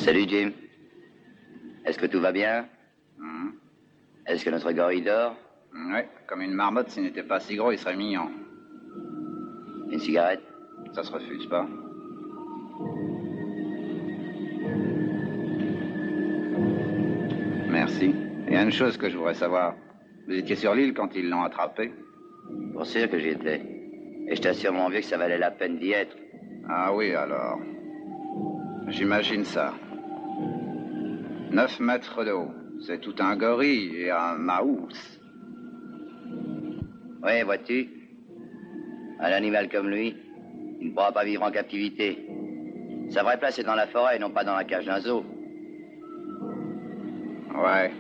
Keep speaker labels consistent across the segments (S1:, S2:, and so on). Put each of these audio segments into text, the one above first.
S1: Salut Jim. Est-ce que tout va bien? Est-ce que notre gorille dort?
S2: Oui, comme une marmotte, s'il n'était pas si gros, il serait mignon.
S1: Une cigarette?
S2: Ça se refuse pas. Merci. Il y a une chose que je voudrais savoir. Vous étiez sur l'île quand ils l'ont attrapé?
S1: Pour sûr que j'y étais. Et je t'assure, mon vieux, que ça valait la peine d'y être.
S2: Ah oui, alors. J'imagine ça. 9 mètres de haut. C'est tout un gorille et un maousse.
S1: Oui, vois-tu? Un animal comme lui, il ne pourra pas vivre en captivité. Sa vraie place est dans la forêt et non pas dans la cage d'un zoo.
S2: Ouais.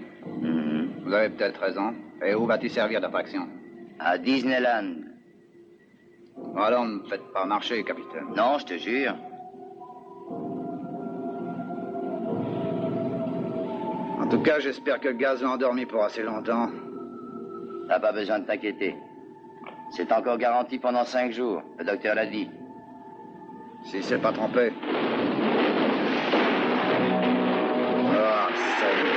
S2: Vous avez peut-être raison. Et où va-t-il servir d'attraction?
S1: À Disneyland.
S2: Alors, ne me faites pas marcher, capitaine.
S1: Non, je te jure.
S2: En tout cas, j'espère que le gaz l'a endormi pour assez longtemps.
S1: T'as pas besoin de t'inquiéter. C'est encore garanti pendant 5 jours. Le docteur l'a dit.
S2: Si c'est pas trompé. Ah, salut.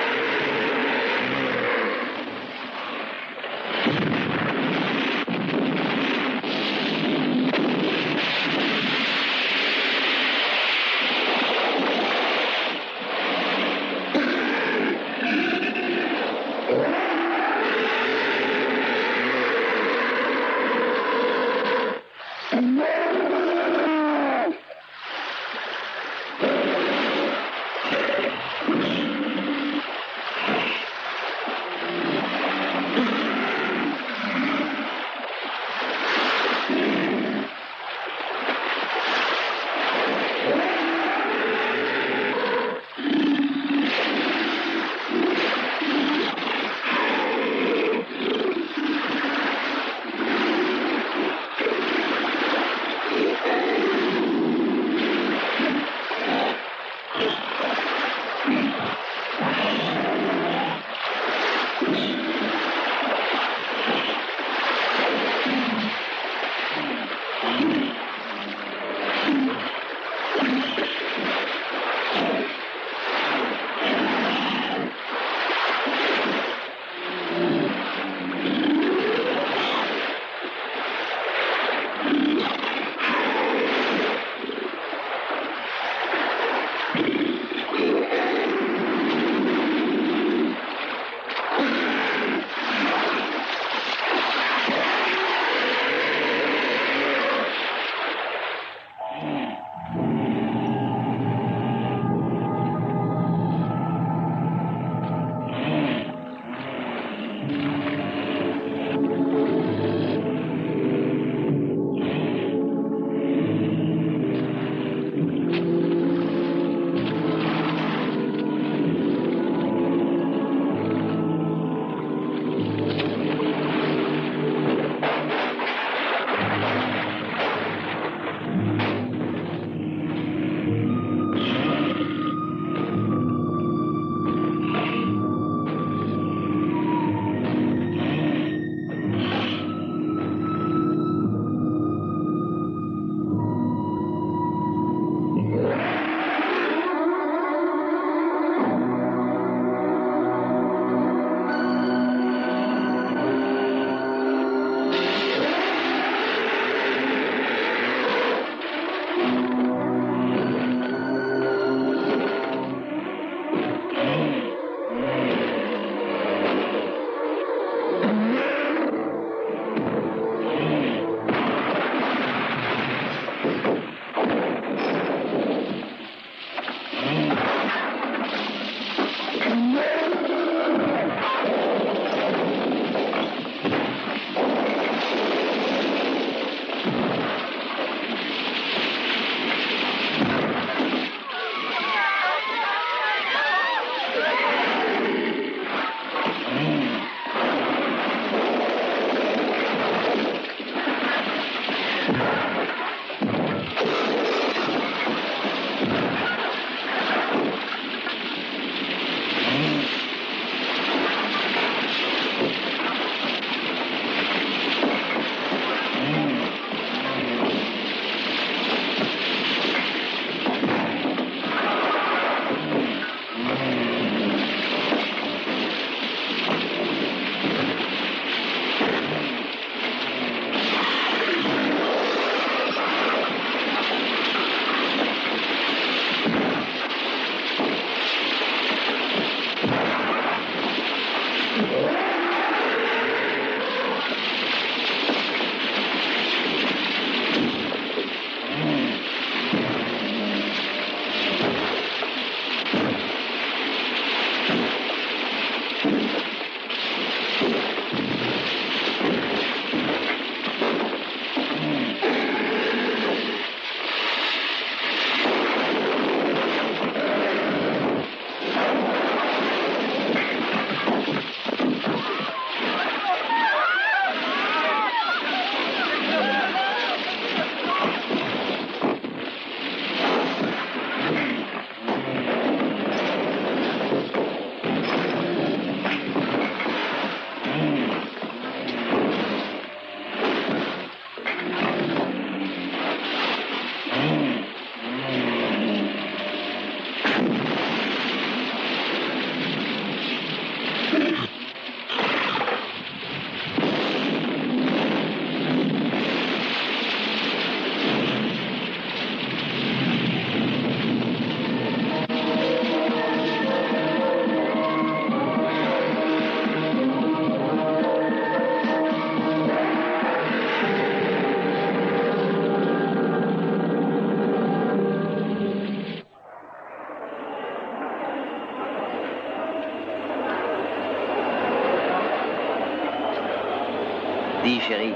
S1: Dis, chérie,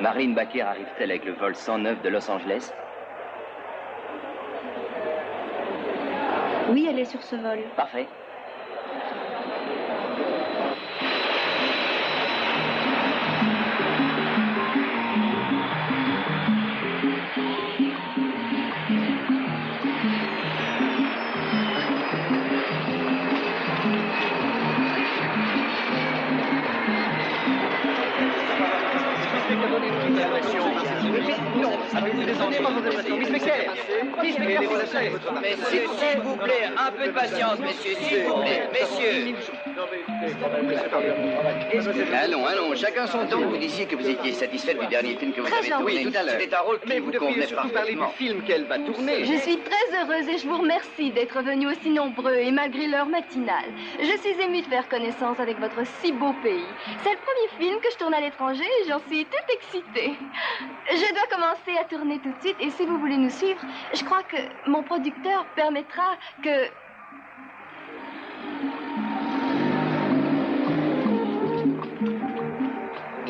S1: Marlene Baker arrive-t-elle avec le vol 109 de Los Angeles?
S3: Oui, elle est sur ce vol.
S1: Parfait. Messieurs, s'il vous plaît, un peu de patience, messieurs, s'il vous plaît, messieurs. Allons, chacun son tour. Vous disiez que vous étiez satisfait du dernier film que vous avez tourné.
S2: Oui, tout à l'heure.
S1: C'était un rôle qui vous convenait parfaitement.
S2: film qu'elle va tourner.
S3: Je suis très heureuse et je vous remercie d'être venus aussi nombreux et malgré l'heure matinale. Je suis émue de faire connaissance avec votre si beau pays. C'est le premier film que je tourne à l'étranger et j'en suis toute excitée. Je dois commencer à tourner tout de suite et si vous voulez nous suivre, je crois que mon producteur permettra que...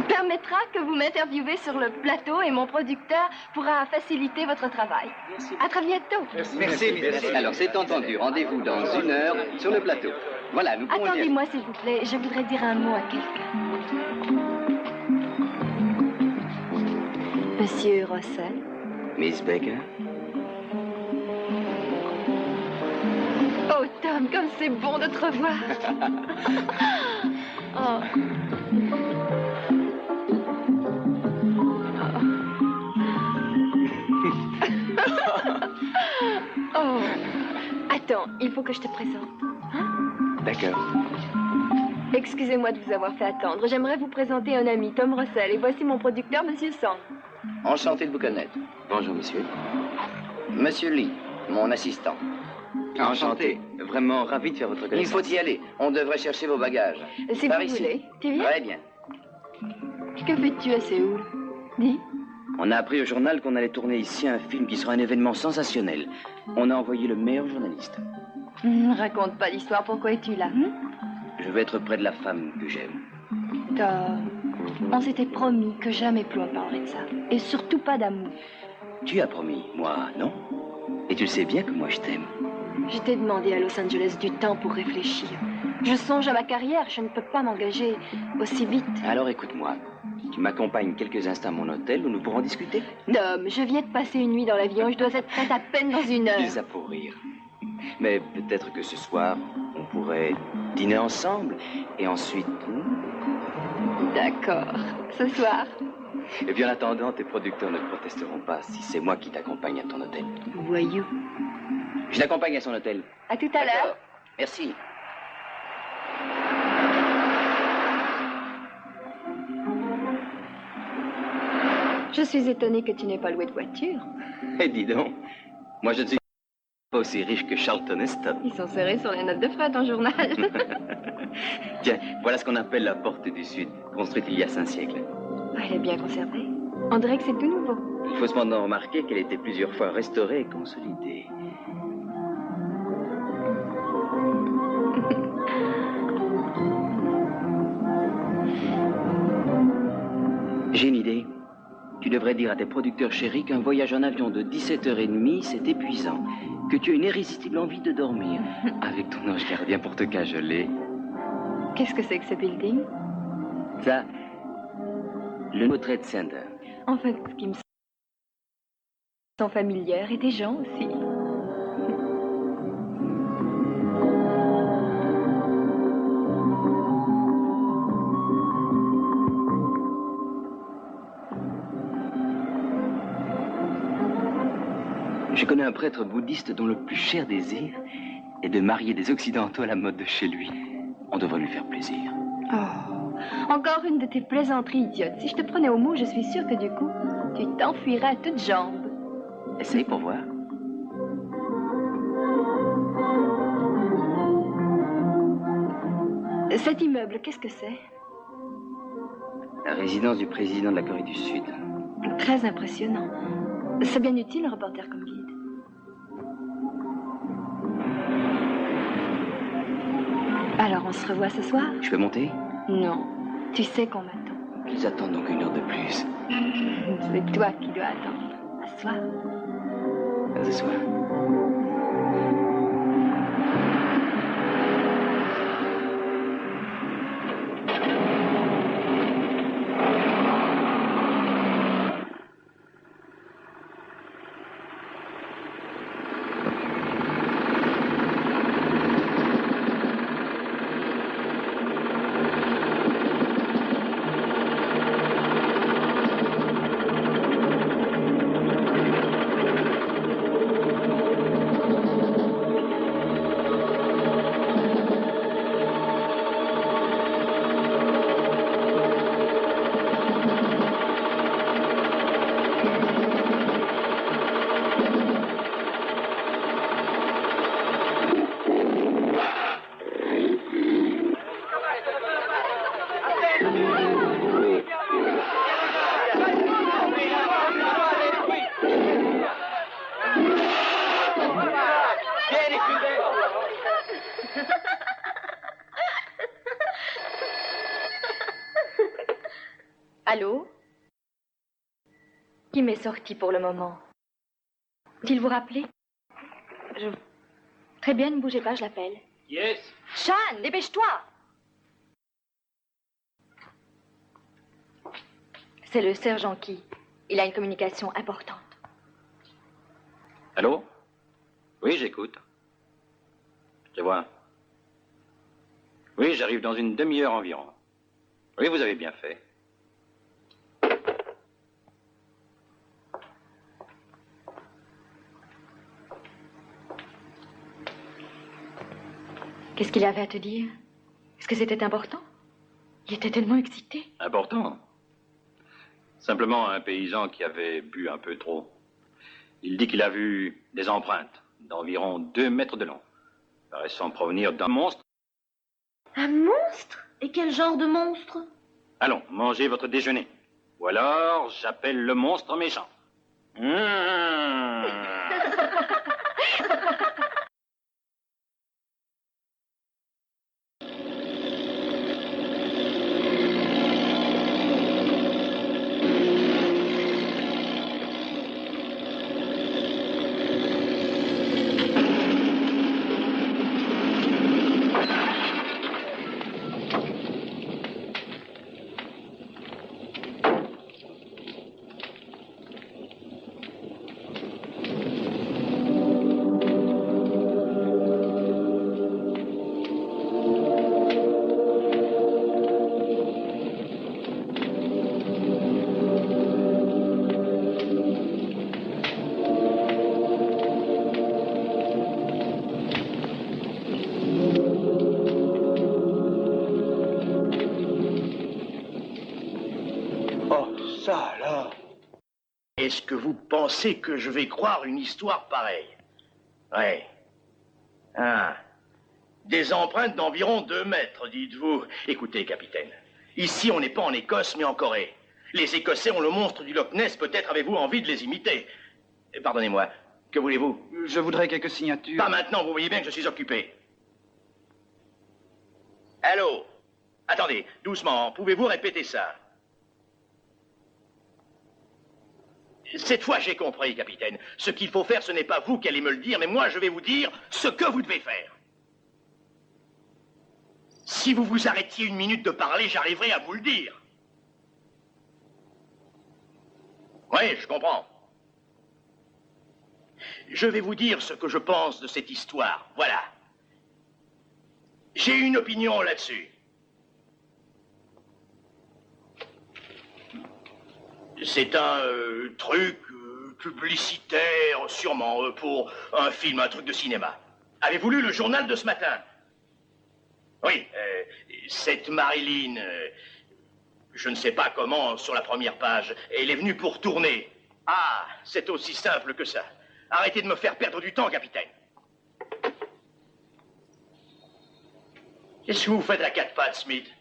S3: permettra que vous m'interviewez sur le plateau et mon producteur pourra faciliter votre travail. À très bientôt.
S1: Merci. Alors, c'est entendu. Rendez-vous dans 1 heure sur le plateau. Voilà, nous pouvons y aller.
S3: Attendez-moi, s'il vous plaît. Je voudrais dire un mot à quelqu'un. Monsieur Russell.
S1: Miss Baker?
S3: Oh, Tom, comme c'est bon de te revoir. Oh. Oh. Attends, il faut que je te présente.
S1: D'accord.
S3: Excusez-moi de vous avoir fait attendre. J'aimerais vous présenter un ami, Tom Russell. Et voici mon producteur, Monsieur Sand.
S1: Enchanté de vous connaître. Bonjour, monsieur. Monsieur Lee, mon assistant. Enchanté. Vraiment ravi de faire votre connaissance. Il faut y aller. On devrait chercher vos bagages.
S3: Si
S1: Par
S3: vous
S1: ici.
S3: voulez. Tu viens?
S1: Très bien.
S3: Que fais-tu à Séoul? Dis.
S1: On a appris au journal qu'on allait tourner ici un film qui sera un événement sensationnel. On a envoyé le meilleur journaliste.
S3: Raconte pas l'histoire. Pourquoi es-tu là?
S1: Je veux être près de la femme que j'aime.
S3: Tom, on s'était promis que jamais plus on parlerait de ça. Et surtout pas d'amour.
S1: Tu as promis, moi, non? Et tu le sais bien que moi je t'aime.
S3: Je t'ai demandé à Los Angeles du temps pour réfléchir. Je songe à ma carrière, je ne peux pas m'engager aussi vite.
S1: Alors écoute-moi. Tu m'accompagnes quelques instants à mon hôtel où nous pourrons discuter.
S3: Tom, je viens de passer une nuit dans l'avion, je dois être prête à peine dans 1 heure.
S1: Dis ça pour rire. Mais peut-être que ce soir, on pourrait dîner ensemble et ensuite...
S3: D'accord. Ce soir.
S1: Et puis en attendant, tes producteurs ne protesteront pas si c'est moi qui t'accompagne à ton hôtel.
S3: Voyou.
S1: Je l'accompagne à son hôtel.
S3: À tout à l'heure.
S1: Merci.
S3: Je suis étonnée que tu n'aies pas loué de voiture.
S1: Eh, dis donc, moi je ne suis pas aussi riche que Charlton Heston.
S3: Ils sont serrés sur les notes de frais, ton journal.
S1: Tiens, voilà ce qu'on appelle la porte du Sud, construite il y a 5 siècles.
S3: Elle est bien conservée. On dirait que c'est tout nouveau.
S1: Il faut cependant remarquer qu'elle a été plusieurs fois restaurée et consolidée. J'ai une idée. Tu devrais dire à tes producteurs chéris qu'un voyage en avion de 17h30, c'est épuisant. Que tu as une irrésistible envie de dormir. Avec ton ange gardien pour te cajoler.
S3: Qu'est-ce que c'est que ce building?
S1: Ça, le World Trade Center.
S3: En fait, ce qui me sont familières et des gens aussi.
S1: Je connais un prêtre bouddhiste dont le plus cher désir est de marier des Occidentaux à la mode de chez lui. On devrait lui faire plaisir.
S3: Oh, encore une de tes plaisanteries idiotes. Si je te prenais au mot, je suis sûre que du coup, tu t'enfuirais à toutes jambes.
S1: Essaye pour voir.
S3: Cet immeuble, qu'est-ce que c'est?
S1: La résidence du président de la Corée du Sud.
S3: Très impressionnant. C'est bien utile, un reporter comme guide. Alors, on se revoit ce soir?
S1: Je peux monter?
S3: Non. Tu sais qu'on m'attend.
S1: Qu'ils attendent donc 1 heure de plus.
S3: C'est toi qui dois attendre. Assois.
S1: Ce soir.
S3: Allô? Qui m'est sorti pour le moment? Faut-il vous rappeler? Très bien, ne bougez pas, je l'appelle.
S1: Yes.
S3: Sean, dépêche-toi! C'est le sergent Key. Il a une communication importante.
S4: Allô? Oui, j'écoute. Je vois. Oui, j'arrive dans une demi-heure environ. Oui, vous avez bien fait.
S3: Qu'est-ce qu'il avait à te dire? Est-ce que c'était important? Il était tellement excité.
S4: Important. Simplement un paysan qui avait bu un peu trop. Il dit qu'il a vu des empreintes d'environ 2 mètres de long, paraissant provenir d'un monstre.
S5: Un monstre? Et quel genre de monstre?
S4: Allons, mangez votre déjeuner. Ou alors, j'appelle le monstre méchant.
S6: Ça alors. Est-ce que vous pensez que je vais croire une histoire pareille? Ouais. Ah. Des empreintes d'environ 2 mètres, dites-vous. Écoutez, capitaine. Ici, on n'est pas en Écosse, mais en Corée. Les Écossais ont le monstre du Loch Ness. Peut-être avez-vous envie de les imiter. Pardonnez-moi. Que voulez-vous?
S2: Je voudrais quelques signatures.
S6: Pas maintenant, vous voyez bien que je suis occupé. Allô? Attendez, doucement. Pouvez-vous répéter ça? Cette fois, j'ai compris, capitaine. Ce qu'il faut faire, ce n'est pas vous qui allez me le dire, mais moi, je vais vous dire ce que vous devez faire. Si vous vous arrêtiez 1 minute de parler, j'arriverai à vous le dire. Oui, je comprends. Je vais vous dire ce que je pense de cette histoire. Voilà. J'ai une opinion là-dessus. C'est un truc publicitaire, sûrement, pour un film, un truc de cinéma. Avez-vous lu le journal de ce matin? Oui, cette Marilyn, je ne sais pas comment, sur la première page, elle est venue pour tourner. Ah, c'est aussi simple que ça. Arrêtez de me faire perdre du temps, capitaine. Qu'est-ce que vous faites à 4 pattes, Smith?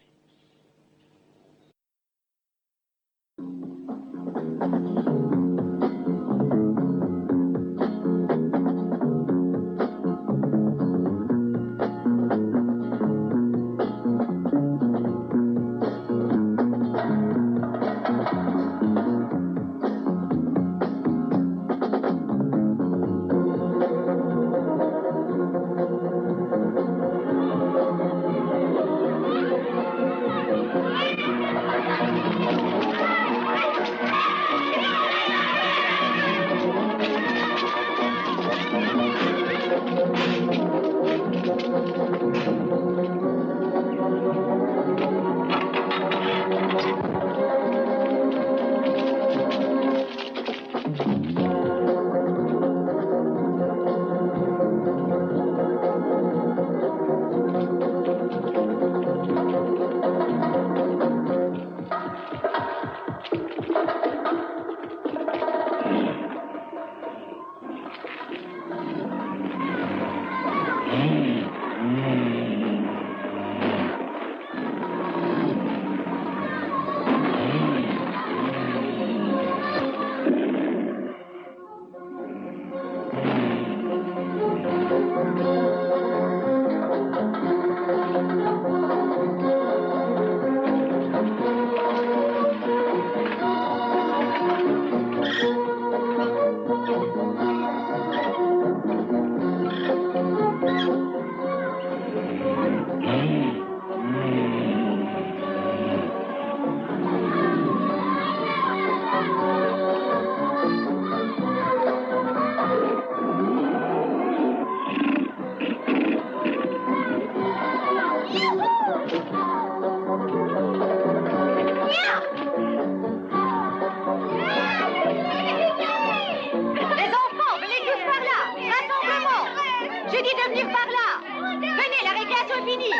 S5: Je dis de venir par là. Venez, la récréation est finie.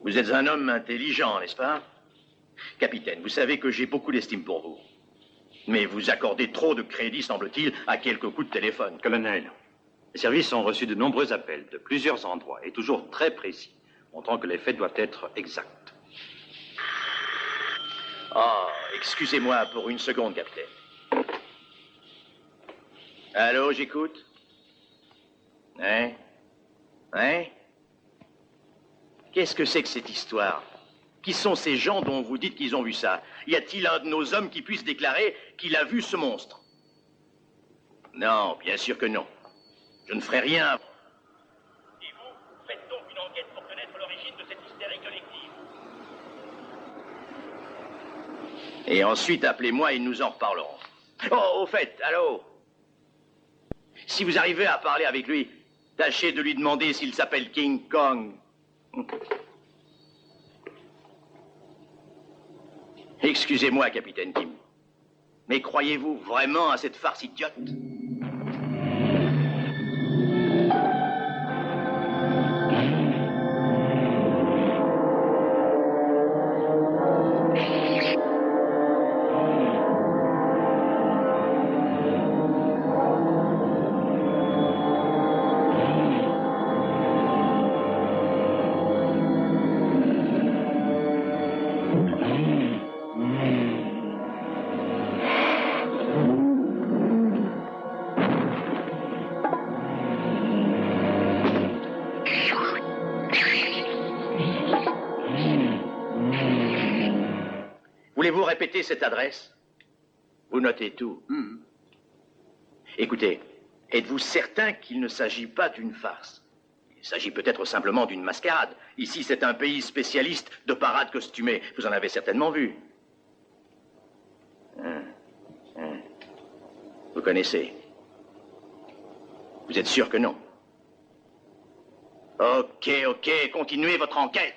S6: Vous êtes un homme intelligent, n'est-ce pas? Capitaine, vous savez que j'ai beaucoup d'estime pour vous. Mais vous accordez trop de crédit, semble-t-il, à quelques coups de téléphone.
S4: Colonel, les services ont reçu de nombreux appels de plusieurs endroits et toujours très précis, montrant que les faits doivent être exacts.
S6: Oh, excusez-moi pour une seconde, capitaine. Allô, j'écoute? Hein? Hein? Qu'est-ce que c'est que cette histoire? Qui sont ces gens dont vous dites qu'ils ont vu ça? Y a-t-il un de nos hommes qui puisse déclarer qu'il a vu ce monstre? Non, bien sûr que non. Je ne ferai rien. Et vous, faites donc une enquête pour connaître l'origine de cette hystérie collective. Et ensuite, appelez-moi et nous en reparlerons. Oh, au fait, allô? Si vous arrivez à parler avec lui, tâchez de lui demander s'il s'appelle King Kong. Excusez-moi, capitaine Kim, mais croyez-vous vraiment à cette farce idiote? Voulez-vous répéter cette adresse? Vous notez tout. Écoutez, êtes-vous certain qu'il ne s'agit pas d'une farce? Il s'agit peut-être simplement d'une mascarade. Ici, c'est un pays spécialiste de parades costumées. Vous en avez certainement vu. Vous connaissez? Vous êtes sûr que non? Ok, continuez votre enquête.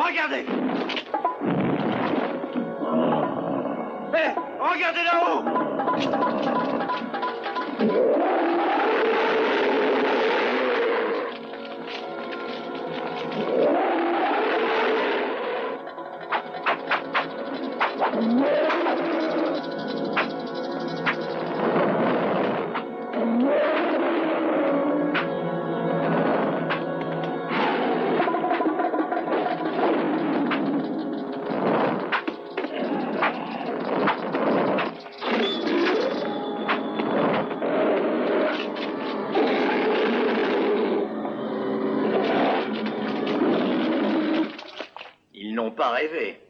S6: Regardez! Hé, regardez là-haut! Ils n'ont pas rêvé.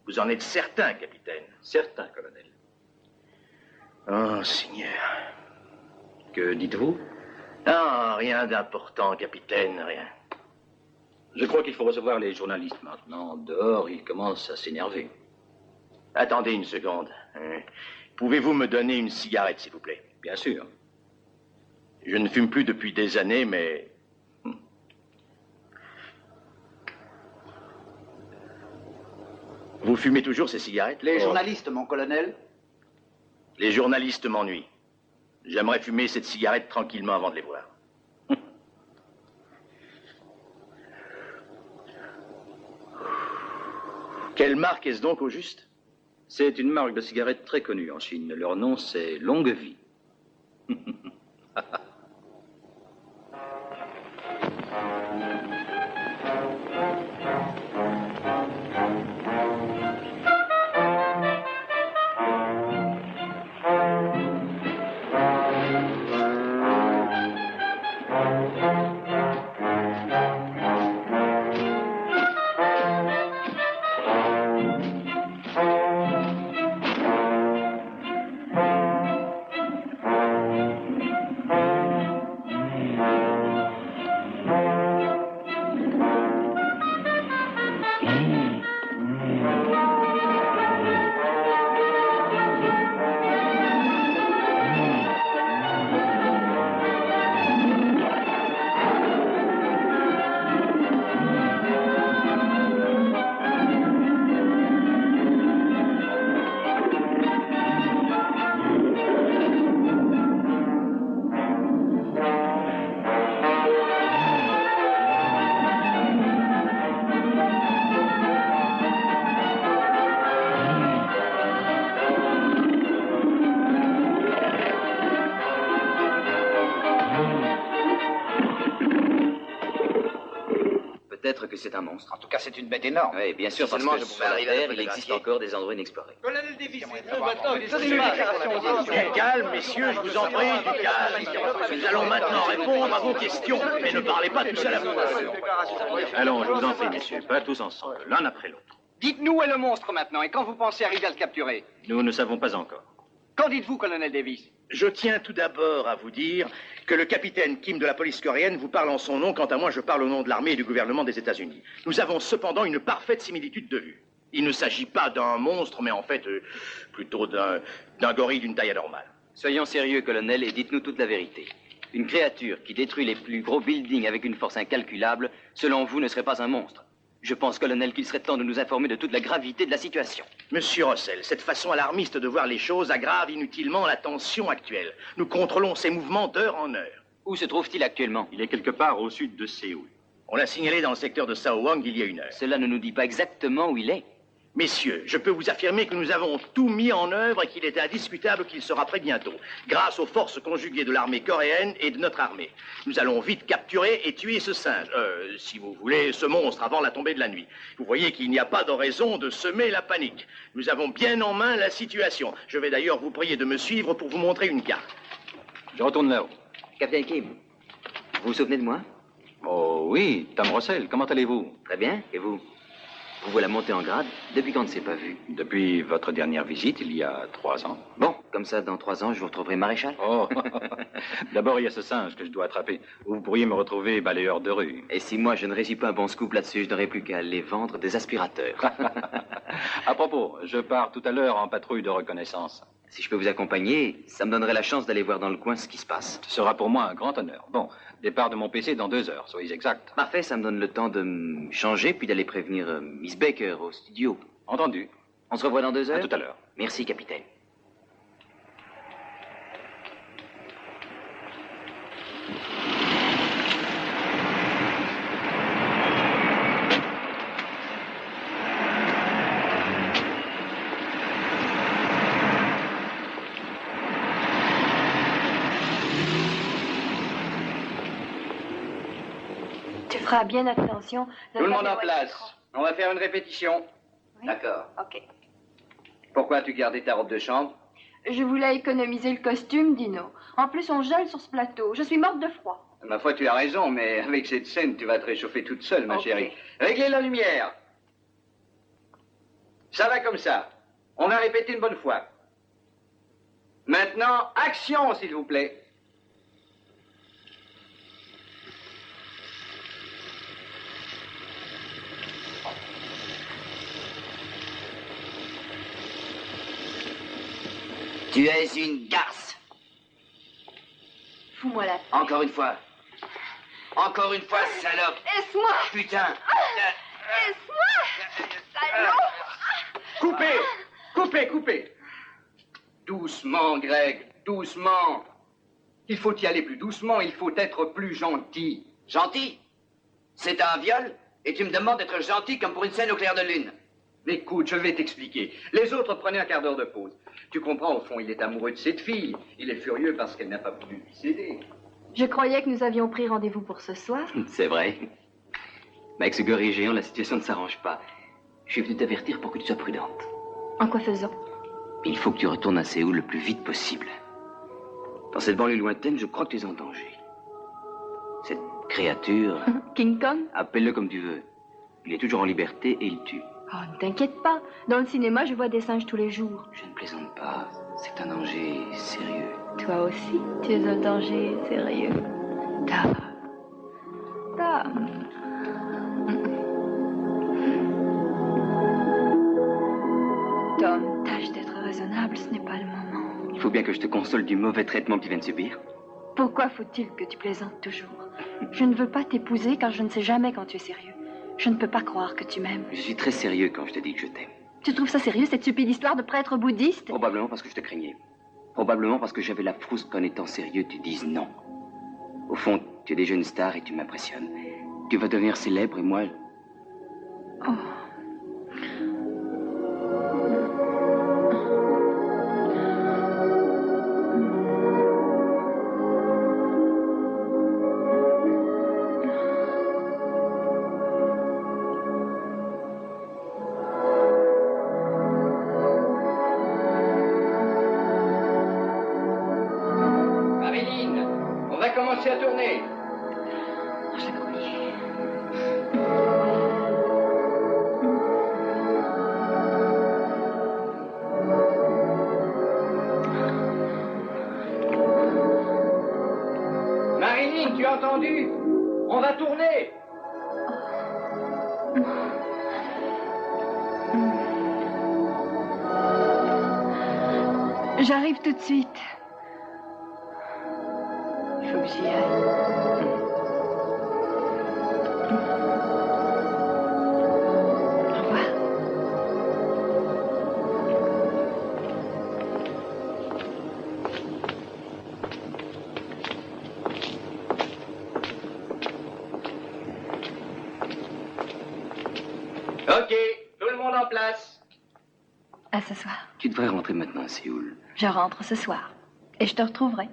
S6: Vous en êtes certain, capitaine?
S4: Certain, colonel.
S6: Oh, Seigneur.
S4: Que dites-vous?
S6: Ah, rien d'important, capitaine, rien.
S4: Je crois qu'il faut recevoir les journalistes maintenant. Dehors, ils commencent à s'énerver.
S6: Attendez une seconde. Pouvez-vous me donner une cigarette, s'il vous plaît?
S4: Bien sûr.
S6: Je ne fume plus depuis des années, mais... Vous fumez toujours ces cigarettes?
S2: Les journalistes, mon colonel.
S6: Les journalistes m'ennuient. J'aimerais fumer cette cigarette tranquillement avant de les voir. Quelle marque est-ce donc au juste?
S4: C'est une marque de cigarette très connue en Chine. Leur nom, c'est Longue Vie.
S1: Peut-être que c'est un monstre.
S2: En tout cas, c'est une bête énorme.
S1: Oui, bien sûr,
S2: Si
S1: parce
S2: seulement
S1: que
S2: je
S1: sur
S2: pouvais
S1: la
S2: arriver à la
S1: Terre, il existe
S2: photographier.
S1: encore des endroits inexplorés.
S7: Colonel Davis,
S6: Du calme, messieurs, je vous en prie, du calme. Nous allons maintenant répondre à vos questions, mais ne parlez pas tout seul à fois.
S4: Allons, je vous en prie, messieurs, pas tous ensemble, l'un après l'autre.
S2: Dites-nous où est le monstre maintenant et quand vous pensez arriver à le capturer?
S4: Nous ne savons pas encore.
S2: Qu'en dites-vous, colonel Davis?
S6: Je tiens tout d'abord à vous dire que le capitaine Kim de la police coréenne vous parle en son nom, quant à moi je parle au nom de l'armée et du gouvernement des États-Unis. Nous avons cependant une parfaite similitude de vue. Il ne s'agit pas d'un monstre, mais en fait plutôt d'un gorille d'une taille anormale.
S1: Soyons sérieux, colonel, et dites-nous toute la vérité. Une créature qui détruit les plus gros buildings avec une force incalculable, selon vous, ne serait pas un monstre. Je pense, colonel, qu'il serait temps de nous informer de toute la gravité de la situation.
S6: Monsieur Russell, cette façon alarmiste de voir les choses aggrave inutilement la tension actuelle. Nous contrôlons ses mouvements d'heure en heure.
S1: Où se trouve-t-il actuellement?
S4: Il est quelque part au sud de Séoul.
S6: On l'a signalé dans le secteur de Saowang il y a 1 heure.
S1: Cela ne nous dit pas exactement où il est.
S6: Messieurs, je peux vous affirmer que nous avons tout mis en œuvre et qu'il est indiscutable qu'il sera prêt bientôt, grâce aux forces conjuguées de l'armée coréenne et de notre armée. Nous allons vite capturer et tuer ce singe, si vous voulez, ce monstre avant la tombée de la nuit. Vous voyez qu'il n'y a pas de raison de semer la panique. Nous avons bien en main la situation. Je vais d'ailleurs vous prier de me suivre pour vous montrer une carte.
S4: Je retourne là-haut.
S1: Capitaine Kim, vous vous souvenez de moi?
S4: Oh oui, Tom Russell, comment allez-vous?
S1: Très bien, et vous? Vous voilà monté en grade? Depuis quand on ne s'est pas vu?
S4: Depuis votre dernière visite, il y a 3 ans.
S1: Bon, comme ça, dans 3 ans, je vous retrouverai maréchal.
S4: Oh, d'abord, il y a ce singe que je dois attraper. Vous pourriez me retrouver balayeur de rue.
S1: Et si moi, je ne réussis pas un bon scoop là-dessus, je n'aurai plus qu'à aller vendre des aspirateurs.
S4: À propos, je pars tout à l'heure en patrouille de reconnaissance.
S1: Si je peux vous accompagner, ça me donnerait la chance d'aller voir dans le coin ce qui se passe.
S4: Ce sera pour moi un grand honneur. Bon, départ de mon PC dans 2 heures, soyez exact.
S1: Parfait, ça me donne le temps de me changer, puis d'aller prévenir Miss Baker au studio.
S4: Entendu.
S1: On se revoit dans 2 heures?
S4: À tout à l'heure.
S1: Merci, capitaine.
S3: Tu feras bien attention. de
S2: Tout le
S3: pas
S2: monde en
S3: dévoiler
S2: place.
S3: trop.
S2: On va faire une répétition.
S3: Oui.
S2: D'accord.
S3: Ok.
S2: Pourquoi as-tu gardé ta robe de chambre?
S3: Je voulais économiser le costume, Dino. En plus, on gèle sur ce plateau. Je suis morte de froid.
S2: Ma foi, tu as raison, mais avec cette scène, tu vas te réchauffer toute seule, ma
S3: Ok.
S2: chérie. Réglez la lumière. Ça va comme ça. On va répéter une bonne fois. Maintenant, action, s'il vous plaît.
S1: Tu es une garce.
S3: Fous-moi la paix.
S1: Encore une fois. Encore une fois, salope.
S3: Laisse-moi.
S1: Putain.
S3: Laisse-moi. Salaud.
S2: Coupez! Coupez, coupez! Doucement, Greg, doucement. Il faut y aller plus doucement, il faut être plus gentil.
S1: Gentil? C'est un viol? Et tu me demandes d'être gentil comme pour une scène au clair de lune.
S2: Écoute, je vais t'expliquer. Les autres prenaient un quart d'heure de pause. Tu comprends, au fond, il est amoureux de cette fille. Il est furieux parce qu'elle n'a pas voulu lui céder.
S3: Je croyais que nous avions pris rendez-vous pour ce soir.
S1: C'est vrai. Mais avec ce gorille géant, la situation ne s'arrange pas. Je suis venu t'avertir pour que tu sois prudente.
S3: En quoi faisant?
S1: Il faut que tu retournes à Séoul le plus vite possible. Dans cette banlieue lointaine, je crois que tu es en danger. Cette créature,
S3: King Kong?
S1: appelle-le comme tu veux. Il est toujours en liberté et il tue.
S3: Oh, ne t'inquiète pas. Dans le cinéma, je vois des singes tous les jours.
S1: Je ne plaisante pas. C'est un danger sérieux.
S3: Toi aussi, tu es un danger sérieux. Tom. Tom. Tom, tâche d'être raisonnable, ce n'est pas le moment.
S1: Il faut bien que je te console du mauvais traitement que tu viens de subir.
S3: Pourquoi faut-il que tu plaisantes toujours? Je ne veux pas t'épouser car je ne sais jamais quand tu es sérieux. Je ne peux pas croire que tu m'aimes.
S1: Je suis très sérieux quand je te dis que je t'aime.
S3: Tu trouves ça sérieux, cette stupide histoire de prêtre bouddhiste?
S1: Probablement parce que je te craignais. Probablement parce que j'avais la frousse qu'en étant sérieux, tu dises non. Au fond, tu es déjà une star et tu m'impressionnes. Tu vas devenir célèbre et moi...
S3: Oh.
S2: Marilyn, on va commencer à tourner.
S3: Je le croyais.
S2: Marilyn, tu as entendu? On va tourner.
S3: J'arrive tout de suite. Il faut que j'y aille. Au revoir.
S2: Ok, tout le monde en place.
S3: À ce soir.
S1: Tu devrais rentrer maintenant à Séoul.
S3: Je rentre ce soir. Et je te retrouverai.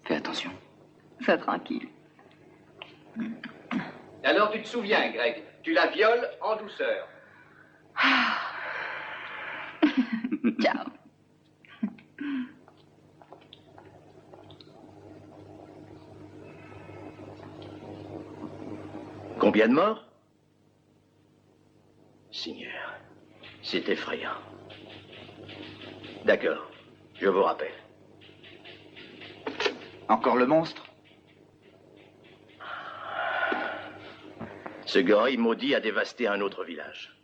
S1: Fais attention.
S3: Sois tranquille.
S2: Alors tu te souviens, Greg, tu la violes en douceur.
S3: Ciao.
S6: Combien de morts? Seigneur, c'est effrayant. D'accord, je vous rappelle.
S2: Encore le monstre?
S6: Ce gorille maudit a dévasté un autre village.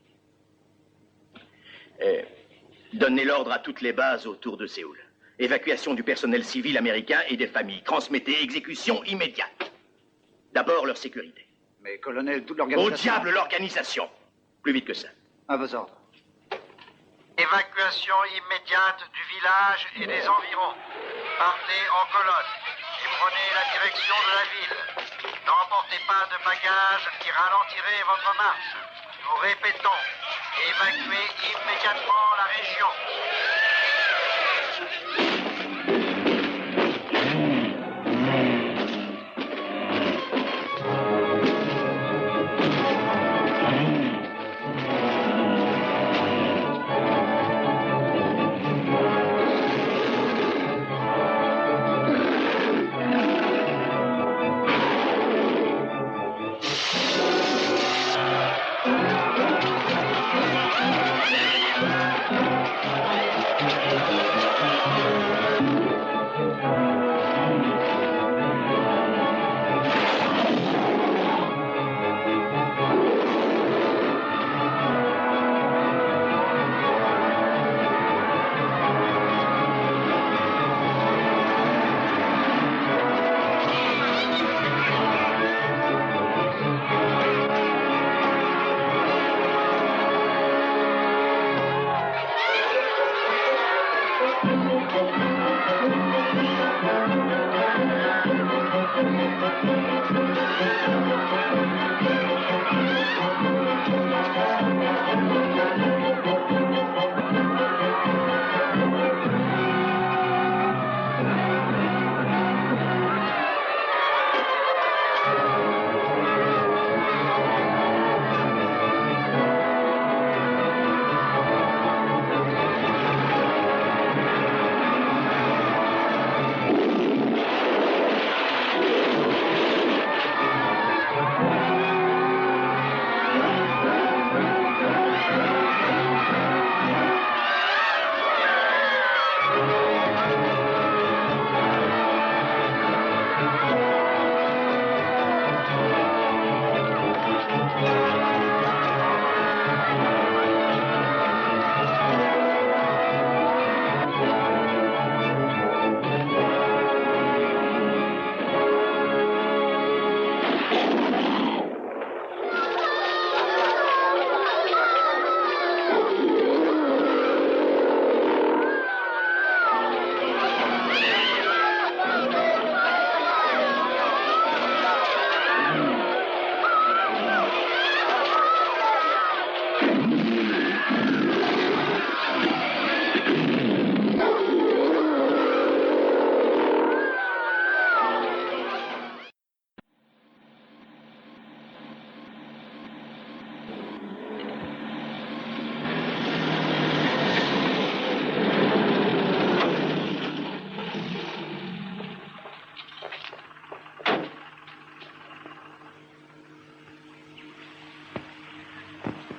S6: Donnez l'ordre à toutes les bases autour de Séoul. Évacuation du personnel civil américain et des familles. Transmettez exécution immédiate. D'abord leur sécurité.
S2: Mais colonel, toute
S6: Au
S2: l'organisation...
S6: diable l'organisation. Plus vite que ça.
S2: À vos ordres.
S7: Évacuation immédiate du village et des environs. Partez en colonne et prenez la direction de la ville. N'emportez pas de bagages qui ralentiraient votre marche. Nous répétons, évacuez immédiatement la région.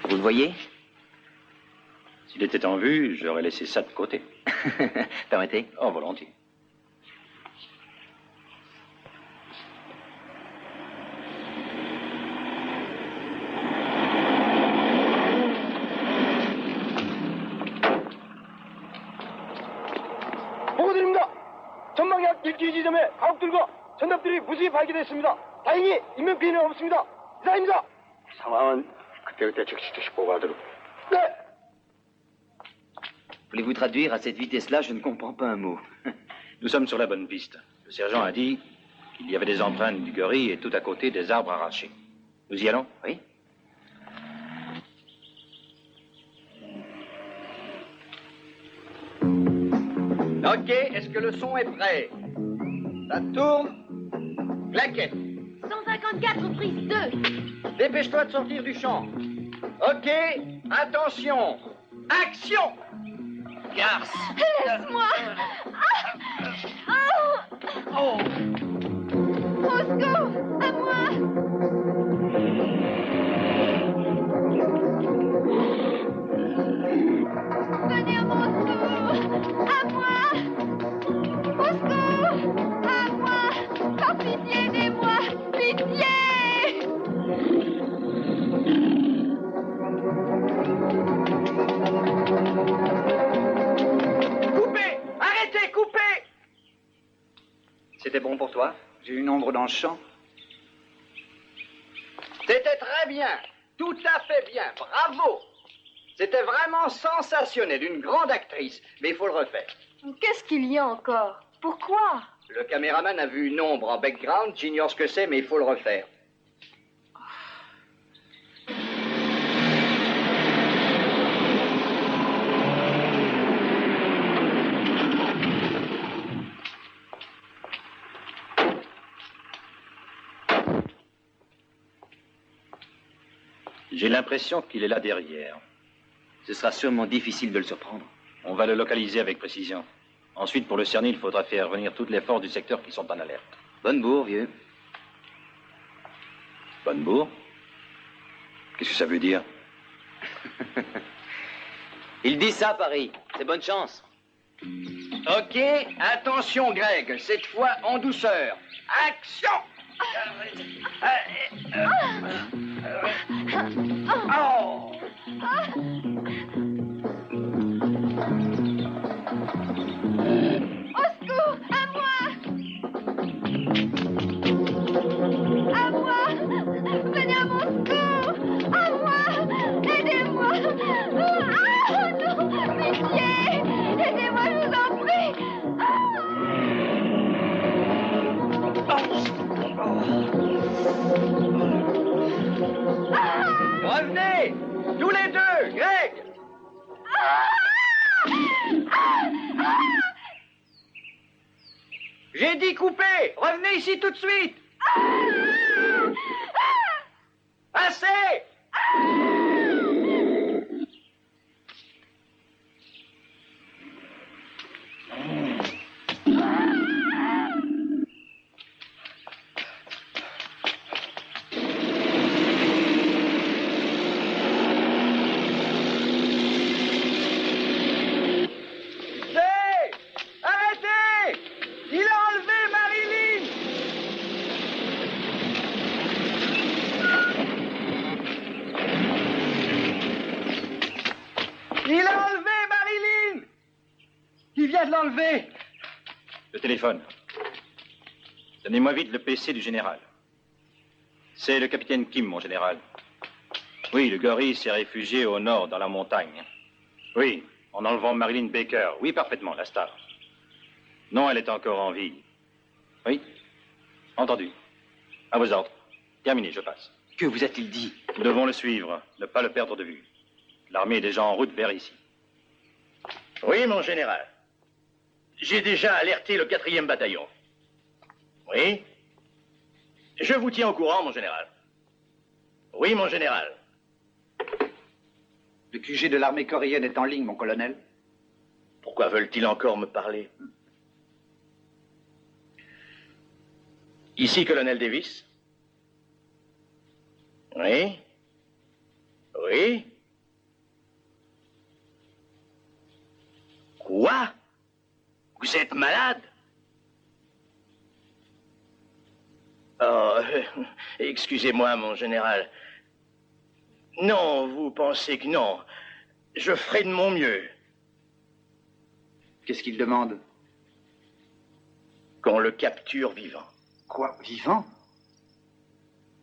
S1: Vous le voyez?
S4: S'il était en vue, j'aurais laissé ça de côté.
S1: Permettez?
S4: Oh, volontiers.
S8: 보고드립니다. 전방약 일주일 지점에 가옥들과 전답들이 무수히 발견됐습니다. 다행히 인명 피해는 없습니다. 이상입니다. 상황은 그때그때 즉시 보고하도록. 네.
S1: Voulez-vous traduire à cette vitesse-là? Je ne comprends pas un mot.
S4: Nous sommes sur la bonne piste. Le sergent a dit qu'il y avait des empreintes du gorille et tout à côté des arbres arrachés. Nous y allons?
S1: Oui.
S2: Ok, est-ce que le son est prêt? Ça tourne. Claquette.
S5: 154 prise 2.
S2: Dépêche-toi de sortir du champ. Ok, attention. Action!
S6: Garce.
S3: Laisse-moi. Oh. Au secours, à moi. Venez à mon secours. À moi. Au secours. À moi. Par pitié, aidez-moi. Pitié.
S2: Coupez! Arrêtez, coupez!
S1: C'était bon pour toi?
S2: J'ai une ombre dans le champ. C'était très bien. Tout à fait bien. Bravo. C'était vraiment sensationnel. Une grande actrice. Mais il faut le refaire.
S3: Qu'est-ce qu'il y a encore? Pourquoi?
S2: Le caméraman a vu une ombre en background. J'ignore ce que c'est, mais il faut le refaire.
S4: J'ai l'impression qu'il est là derrière.
S1: Ce sera sûrement difficile de le surprendre.
S4: On va le localiser avec précision. Ensuite, pour le cerner, il faudra faire venir toutes les forces du secteur qui sont en alerte.
S1: Bonne bourre, vieux.
S4: Bonne bourre? Qu'est-ce que ça veut dire?
S1: Il dit ça, Paris. C'est bonne chance.
S2: Ok, attention, Greg. Cette fois, en douceur. Action! Oh!
S3: Au secours, à moi. À moi. Venez à mon secours. À moi. Aidez-moi. Ah, non. Pitié. Aidez-moi, je vous en prie.
S2: Revenez! Tous les deux! Greg! J'ai dit couper! Revenez ici tout de suite! Assez! Hey! Arrêtez! Il a enlevé Marilyn! Il a enlevé Marilyn! Il vient de l'enlever!
S4: Le téléphone. Donnez-moi vite le PC du général. C'est le capitaine Kim, mon général. Oui, le gorille s'est réfugié au nord, dans la montagne. Oui, en enlevant Marilyn Baker. Oui, parfaitement, la star. Non, elle est encore en vie. Oui, entendu. À vos ordres. Terminé, je passe.
S1: Que vous a-t-il dit?
S4: Nous devons le suivre, ne pas le perdre de vue. L'armée est déjà en route vers ici.
S6: Oui, mon général. J'ai déjà alerté le 4e bataillon. Oui. Je vous tiens au courant, mon général. Oui, mon général.
S2: Le QG de l'armée coréenne est en ligne, mon colonel.
S6: Pourquoi veulent-ils encore me parler? Ici, colonel Davis. Oui. Oui. Quoi? Vous êtes malade? Oh, excusez-moi, mon général. Non, vous pensez que non. Je ferai de mon mieux.
S2: Qu'est-ce qu'il demande?
S6: Qu'on le capture vivant.
S2: Quoi? Vivant?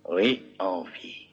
S6: Oui, en vie.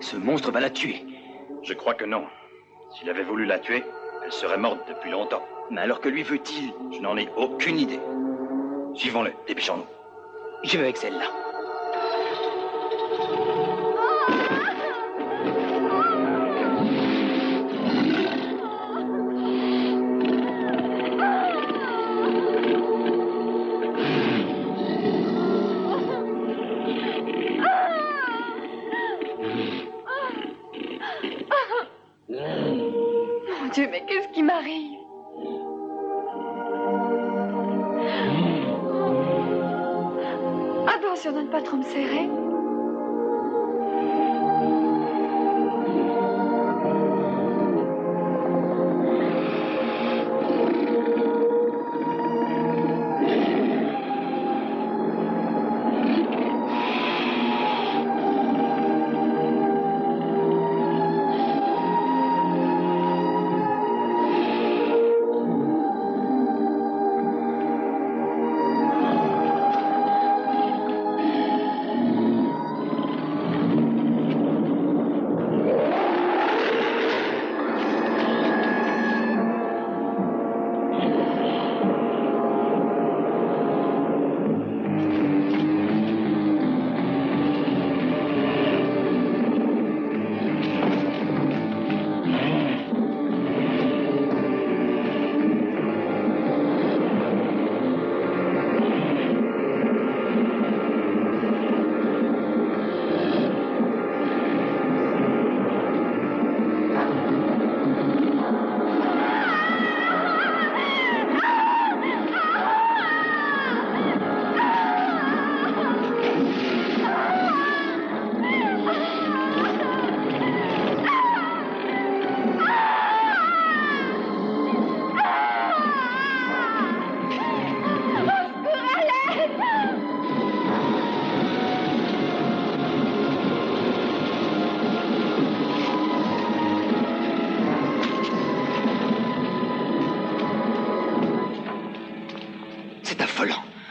S1: Ce monstre va la tuer.
S4: Je crois que non. S'il avait voulu la tuer, elle serait morte depuis longtemps.
S1: Mais alors que lui veut-il?
S4: Je n'en ai aucune idée. Suivons-le, dépêchons-nous.
S1: Je vais avec celle-là.
S3: Mon Dieu, mais qu'est-ce qui m'arrive? Attention de ne pas trop me serrer.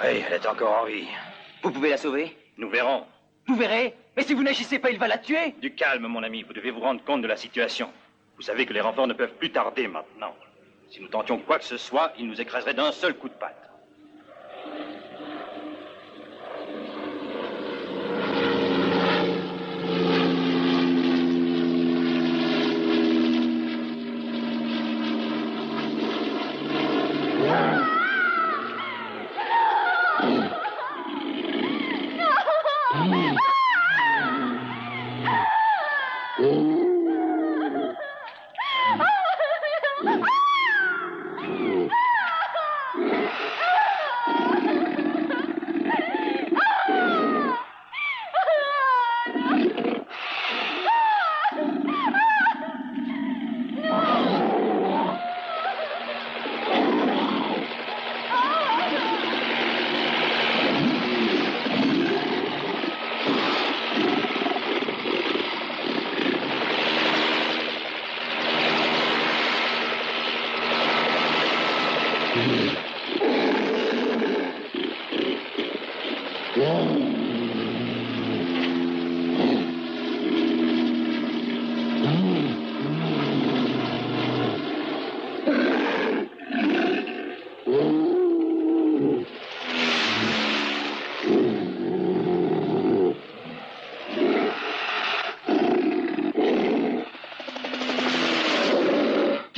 S4: Oui, elle est encore en vie.
S1: Vous pouvez la sauver?
S4: Nous verrons.
S1: Vous verrez. Mais si vous n'agissez pas, il va la tuer.
S4: Du calme, mon ami. Vous devez vous rendre compte de la situation. Vous savez que les renforts ne peuvent plus tarder maintenant. Si nous tentions quoi que ce soit, ils nous écraseraient d'un seul coup de patte.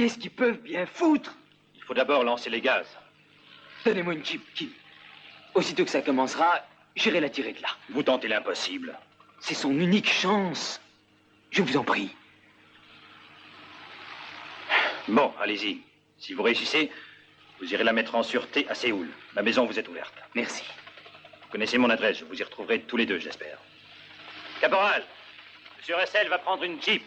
S1: Qu'est-ce qu'ils peuvent bien foutre?
S4: Il faut d'abord lancer les gaz.
S1: Donnez-moi une Jeep, Kim. Aussitôt que ça commencera, j'irai la tirer de là.
S4: Vous tentez l'impossible.
S1: C'est son unique chance. Je vous en prie.
S4: Bon, allez-y. Si vous réussissez, vous irez la mettre en sûreté à Séoul. Ma maison vous est ouverte.
S1: Merci.
S4: Vous connaissez mon adresse, je vous y retrouverai tous les deux, j'espère. Caporal, Monsieur Russell va prendre une Jeep.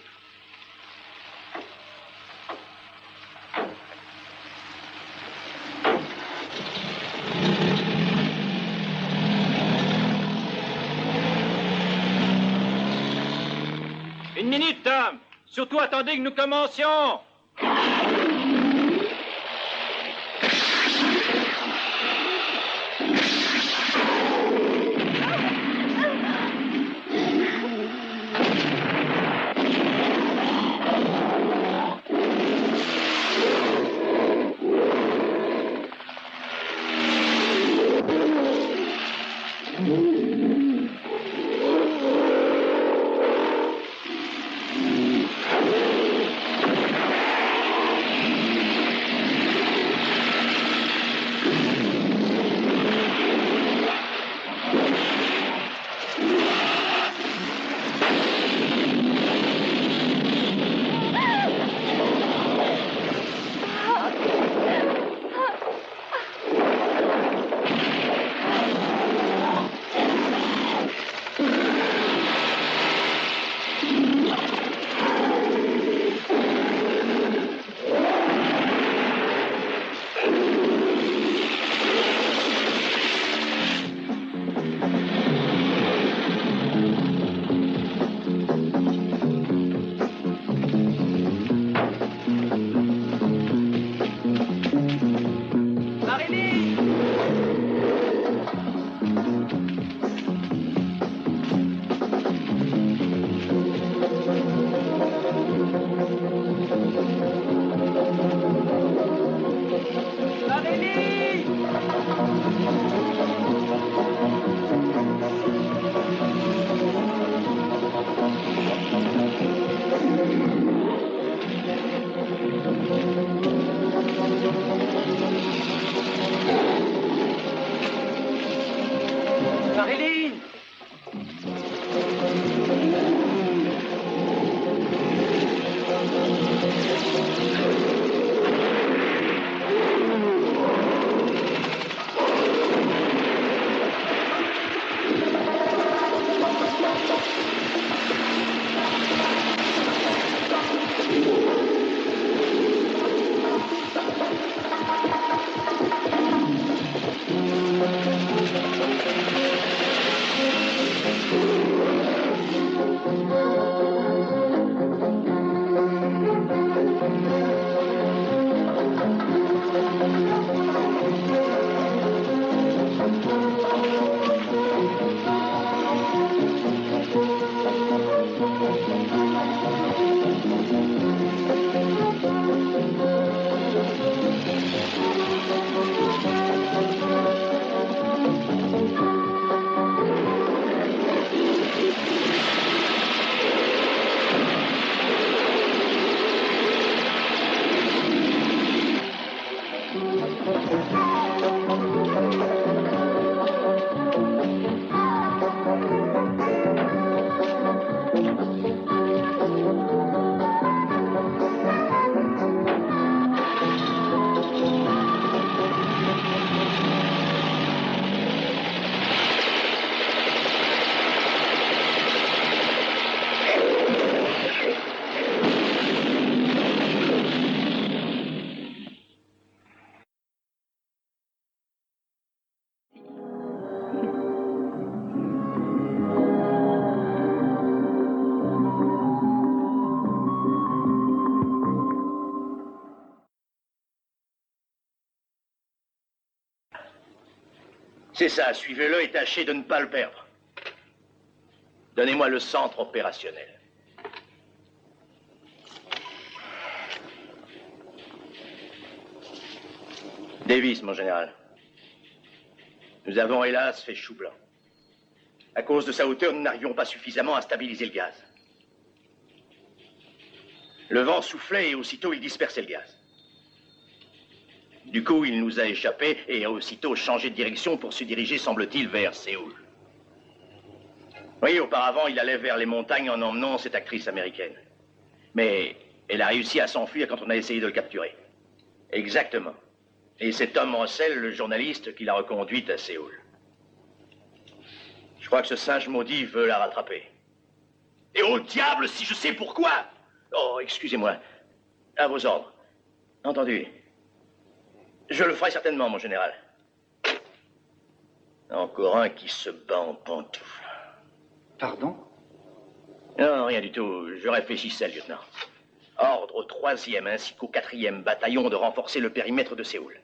S4: Une minute, dame. Surtout attendez que nous commencions.
S6: C'est ça, suivez-le et tâchez de ne pas le perdre. Donnez-moi le centre opérationnel. Davis, mon général. Nous avons hélas fait chou blanc. À cause de sa hauteur, nous n'arrivions pas suffisamment à stabiliser le gaz. Le vent soufflait et aussitôt il dispersait le gaz. Du coup, il nous a échappé et a aussitôt changé de direction pour se diriger, semble-t-il, vers Séoul. Oui, auparavant, il allait vers les montagnes en emmenant cette actrice américaine. Mais elle a réussi à s'enfuir quand on a essayé de le capturer. Exactement. Et c'est Tom Russell, le journaliste, qui l'a reconduite à Séoul. Je crois que ce singe maudit veut la rattraper. Et au diable si je sais pourquoi! Oh, excusez-moi. À vos ordres. Entendu. Je le ferai certainement, mon général. Encore un qui se bat en pantoufles.
S2: Pardon?
S6: Non, rien du tout. Je réfléchissais, lieutenant. Ordre au 3e ainsi qu'au 4e bataillon de renforcer le périmètre de Séoul.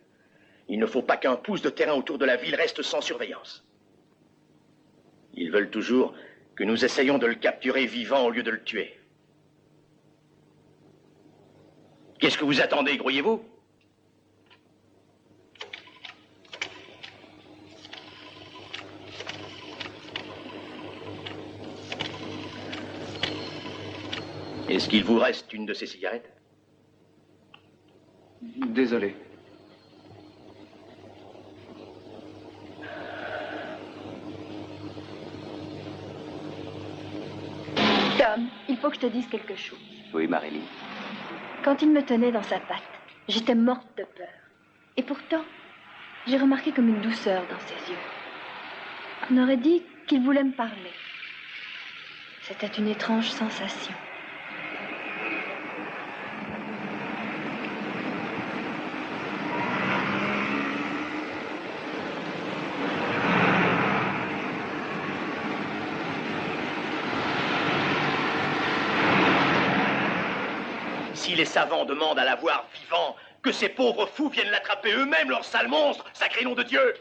S6: Il ne faut pas qu'un pouce de terrain autour de la ville reste sans surveillance. Ils veulent toujours que nous essayions de le capturer vivant au lieu de le tuer. Qu'est-ce que vous attendez, grouillez-vous? Est-ce qu'il vous reste une de ces cigarettes?
S2: Désolé.
S3: Tom, il faut que je te dise quelque chose.
S1: Oui, Marilyn.
S3: Quand il me tenait dans sa patte, j'étais morte de peur. Et pourtant, j'ai remarqué comme une douceur dans ses yeux. On aurait dit qu'il voulait me parler. C'était une étrange sensation.
S6: Si les savants demandent à la voir vivant, que ces pauvres fous viennent l'attraper eux-mêmes, leur sale monstre, sacré nom de Dieu!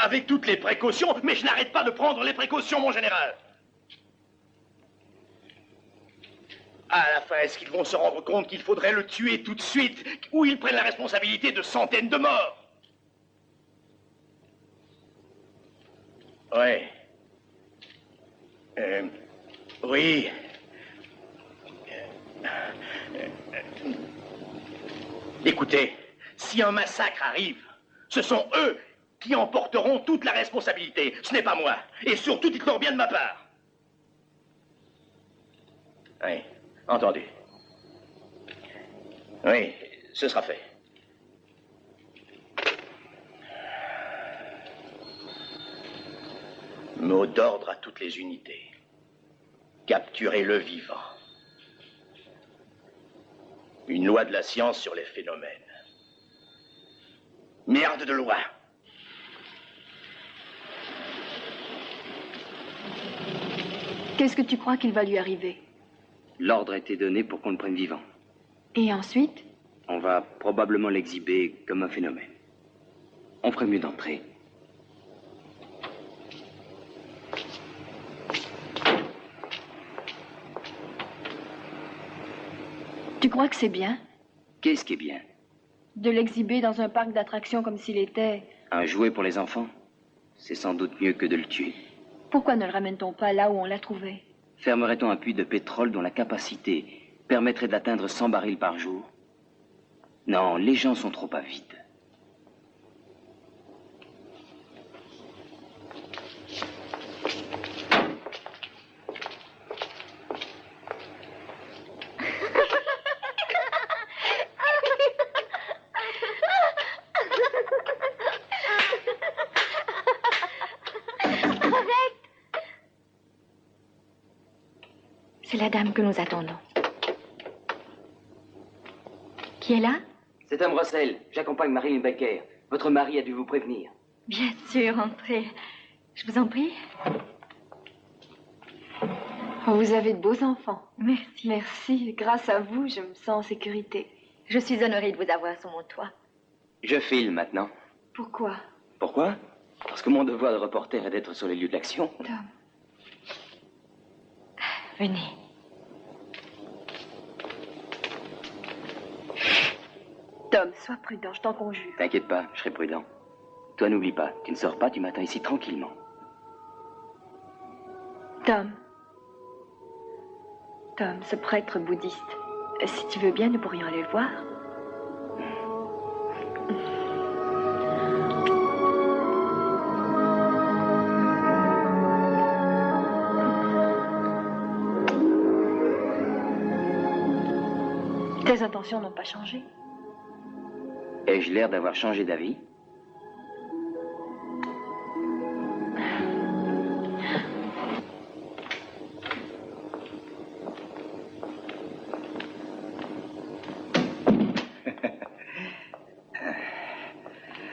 S6: Avec toutes les précautions, mais je n'arrête pas de prendre les précautions, mon général! À la fin, est-ce qu'ils vont se rendre compte qu'il faudrait le tuer tout de suite, ou ils prennent la responsabilité de centaines de morts? Ouais. Oui. Écoutez, si un massacre arrive, ce sont eux qui en porteront toute la responsabilité. Ce n'est pas moi. Et surtout, dites-leur bien de ma part. Oui, entendu. Oui, ce sera fait. Mot d'ordre à toutes les unités. Capturez-le vivant. Une loi de la science sur les phénomènes. Merde de loi.
S3: Qu'est-ce que tu crois qu'il va lui arriver?
S1: L'ordre a été donné pour qu'on le prenne vivant.
S3: Et ensuite?
S1: On va probablement l'exhiber comme un phénomène. On ferait mieux d'entrer.
S3: Tu crois que c'est bien?
S1: Qu'est-ce qui est bien?
S3: De l'exhiber dans un parc d'attractions comme s'il était...
S1: Un jouet pour les enfants? C'est sans doute mieux que de le tuer.
S3: Pourquoi ne le ramène-t-on pas là où on l'a trouvé?
S1: Fermerait-on un puits de pétrole dont la capacité permettrait d'atteindre 100 barils par jour? Non, les gens sont trop avides.
S3: C'est la dame que nous attendons. Qui est là?
S1: C'est Tom Russell. J'accompagne Marilyn Baker. Votre mari a dû vous prévenir.
S3: Bien sûr, entrez. Je vous en prie. Oh, vous avez de beaux enfants. Merci. Merci. Grâce à vous, je me sens en sécurité. Je suis honorée de vous avoir sous mon toit.
S1: Je file maintenant.
S3: Pourquoi?
S1: Pourquoi? Parce que mon devoir de reporter est d'être sur les lieux de l'action.
S3: Tom. Venez. Tom, sois prudent, je t'en conjure.
S1: T'inquiète pas, je serai prudent. Toi, n'oublie pas, tu ne sors pas, tu m'attends ici tranquillement.
S3: Tom. Tom, ce prêtre bouddhiste, si tu veux bien, nous pourrions aller le voir. Tes intentions n'ont pas changé.
S1: Ai-je l'air d'avoir changé d'avis?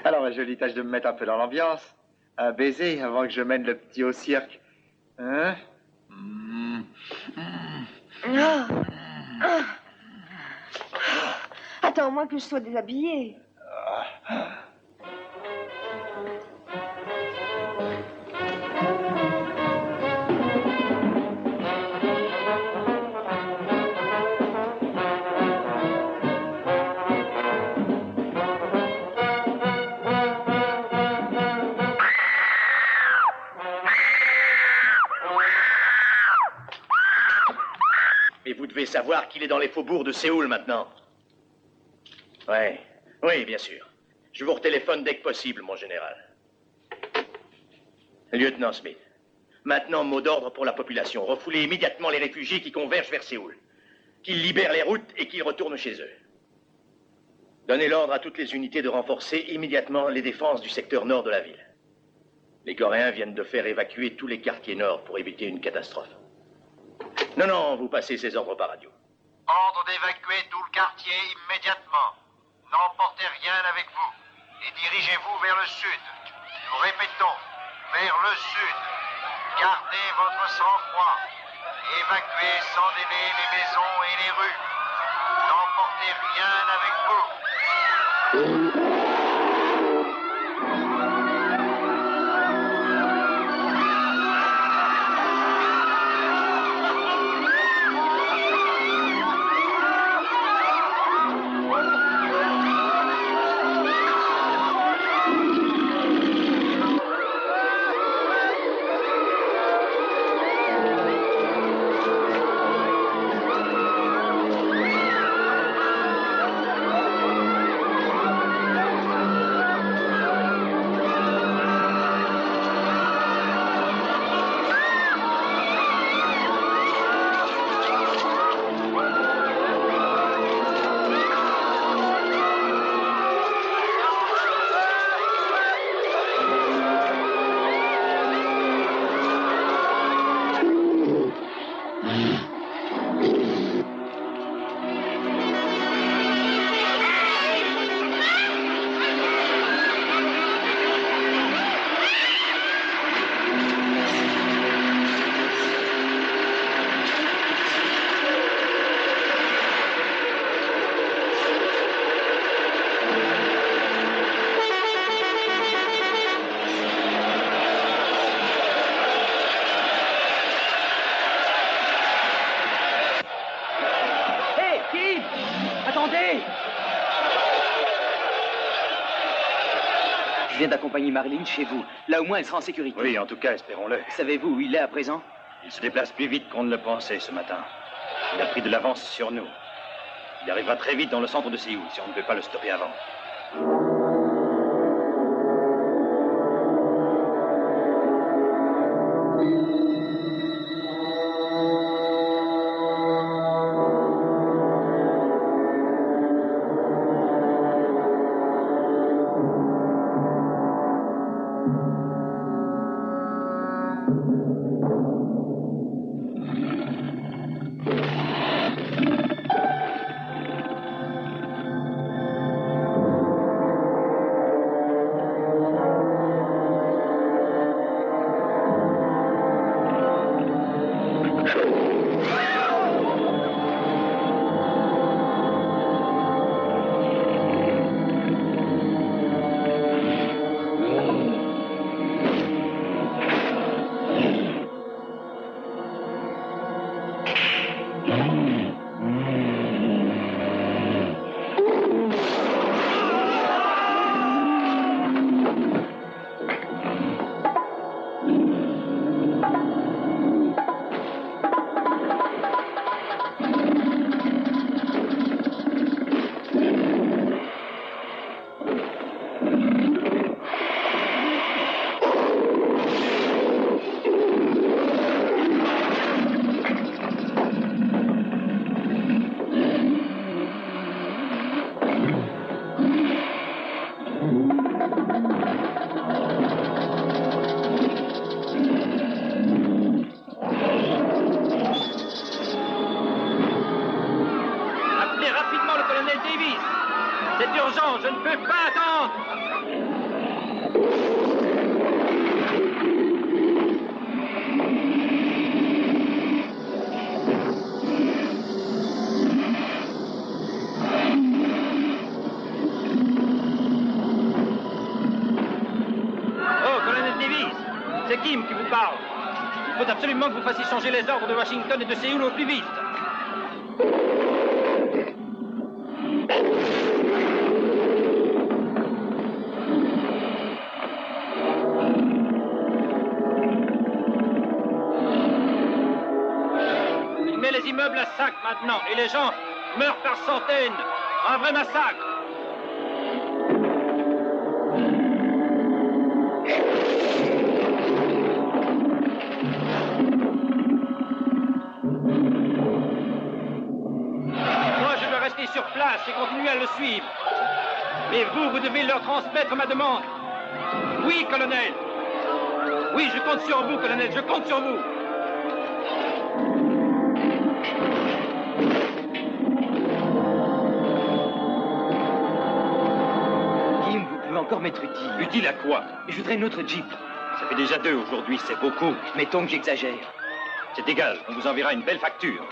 S9: Alors, ma jolie, tâche de me mettre un peu dans l'ambiance. Un baiser avant que je mène le petit au cirque. Hein?
S3: Attends, au moins que je sois déshabillée.
S6: Mais vous devez savoir qu'il est dans les faubourgs de Séoul maintenant. Ouais, oui, bien sûr. Je vous retéléphone dès que possible, mon général. Lieutenant Smith, maintenant, mot d'ordre pour la population. Refoulez immédiatement les réfugiés qui convergent vers Séoul. Qu'ils libèrent les routes et qu'ils retournent chez eux. Donnez l'ordre à toutes les unités de renforcer immédiatement les défenses du secteur nord de la ville. Les Coréens viennent de faire évacuer tous les quartiers nord pour éviter une catastrophe. Non, non, vous passez ces ordres par radio.
S7: Ordre d'évacuer tout le quartier immédiatement. N'emportez rien avec vous et dirigez-vous vers le sud. Nous répétons, vers le sud. Gardez votre sang-froid. Évacuez sans délai les maisons et les rues. N'emportez rien avec vous.
S1: Je viens d'accompagner Marilyn chez vous. Là, au moins, elle sera en sécurité.
S4: Oui, en tout cas, espérons-le.
S1: Savez-vous où il est à présent?
S4: Il se déplace plus vite qu'on ne le pensait ce matin. Il a pris de l'avance sur nous. Il arrivera très vite dans le centre de Séoul, si on ne veut pas le stopper avant. C'est Kim qui vous parle. Il faut absolument que vous fassiez changer les ordres de Washington et de Séoul au plus vite. Il met les immeubles à sac maintenant et les gens meurent par centaines. Un vrai massacre. Sur place et continuez à le suivre. Mais vous devez leur transmettre ma demande. Oui, colonel. Oui, je compte sur vous, colonel, je compte sur vous.
S1: Kim, vous pouvez encore m'être utile.
S4: Utile à quoi?
S1: Je voudrais une autre Jeep.
S4: Ça fait déjà 2 aujourd'hui, c'est beaucoup.
S1: Mettons que j'exagère.
S4: C'est égal, on vous enverra une belle facture.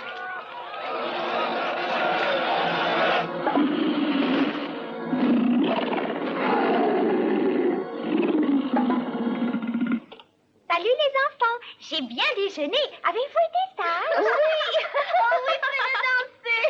S5: Salut les enfants, j'ai bien déjeuné. Avez-vous été sages? Oui. Oh oui, prenez danser.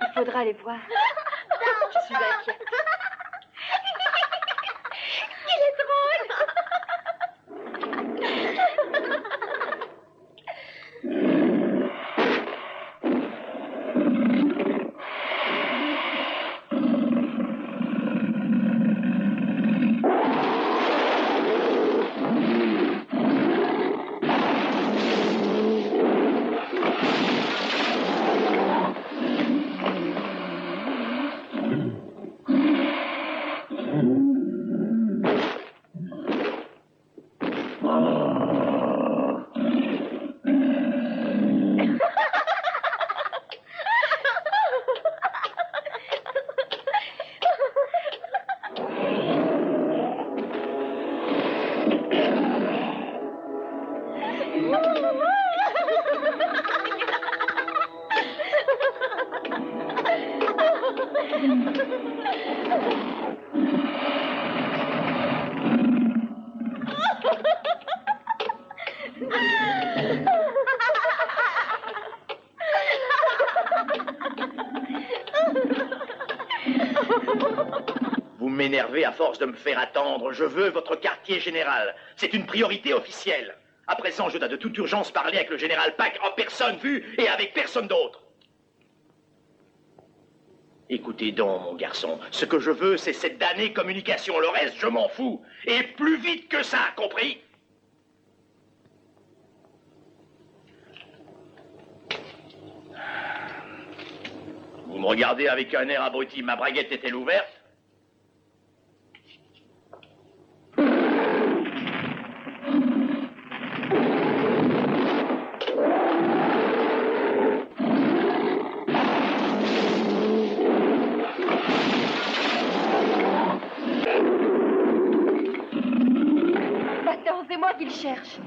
S3: Il faudra aller voir. Je suis inquiète.
S5: Il est drôle.
S6: Vous m'énervez à force de me faire attendre. Je veux votre quartier général. C'est une priorité officielle. À présent, je dois de toute urgence parler avec le général Pack en personne vue et avec personne d'autre. Écoutez donc, mon garçon, ce que je veux, c'est cette damnée communication. Le reste, je m'en fous. Et plus vite que ça, compris? Vous me regardez avec un air abruti. Ma braguette est-elle ouverte?
S3: Attends, c'est moi qui le cherche.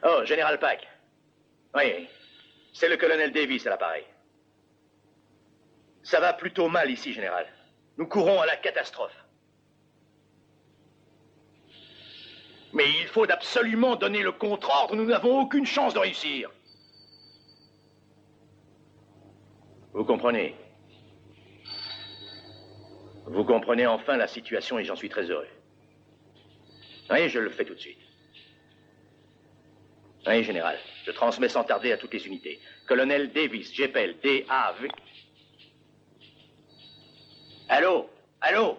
S6: Oh, Général Pack. Oui, c'est le colonel Davis à l'appareil. Ça va plutôt mal ici, Général. Nous courons à la catastrophe. Mais il faut absolument donner le contre-ordre. Nous n'avons aucune chance de réussir. Vous comprenez? Vous comprenez enfin la situation et j'en suis très heureux. Oui, je le fais tout de suite. Oui, Général. Je transmets sans tarder à toutes les unités. Colonel Davis, j'appelle D-A-V... Allô? Allô?